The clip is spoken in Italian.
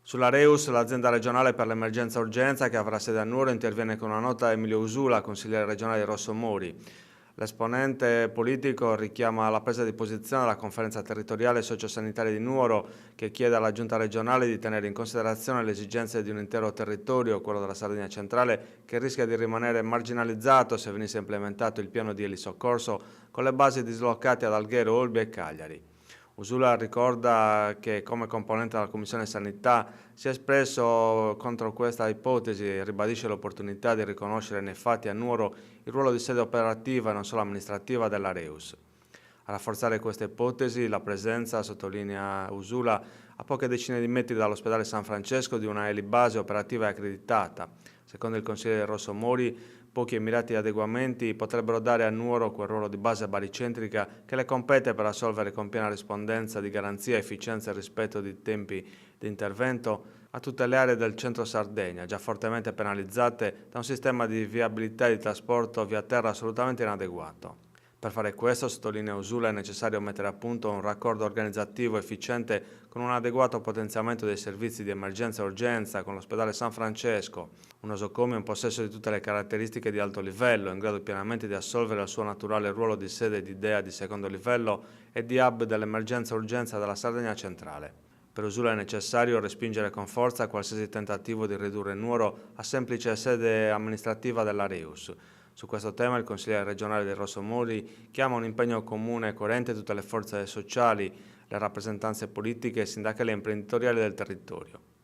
Sulla Reus, l'azienda regionale per l'emergenza urgenza che avrà sede a Nuoro, interviene con una nota Emilio Usula, consigliere regionale di Rosso Mori. L'esponente politico richiama la presa di posizione della conferenza territoriale sociosanitaria di Nuoro, che chiede alla giunta regionale di tenere in considerazione le esigenze di un intero territorio, quello della Sardegna centrale, che rischia di rimanere marginalizzato se venisse implementato il piano di elisoccorso con le basi dislocate ad Alghero, Olbia e Cagliari. Usula ricorda che come componente della Commissione Sanità si è espresso contro questa ipotesi e ribadisce l'opportunità di riconoscere nei fatti a Nuoro il ruolo di sede operativa e non solo amministrativa della Reus. A rafforzare questa ipotesi, la presenza, sottolinea Usula, a poche decine di metri dall'ospedale San Francesco di una elibase operativa e accreditata. Secondo il consigliere Rosso Mori, pochi e mirati adeguamenti potrebbero dare a Nuoro quel ruolo di base baricentrica che le compete per assolvere con piena rispondenza di garanzia, efficienza e rispetto dei tempi di intervento a tutte le aree del centro Sardegna, già fortemente penalizzate da un sistema di viabilità e di trasporto via terra assolutamente inadeguato. Per fare questo, sottolinea Usula, è necessario mettere a punto un raccordo organizzativo efficiente con un adeguato potenziamento dei servizi di emergenza e urgenza con l'ospedale San Francesco, un nosocomio in possesso di tutte le caratteristiche di alto livello, in grado pienamente di assolvere il suo naturale ruolo di sede di DEA di secondo livello e di hub dell'emergenza e urgenza della Sardegna centrale. Per Usula è necessario respingere con forza qualsiasi tentativo di ridurre Nuoro a semplice sede amministrativa della Reus. Su questo tema il consigliere regionale del Rosso Mori chiama un impegno comune e coerente tutte le forze sociali, le rappresentanze politiche, sindacali e imprenditoriali del territorio.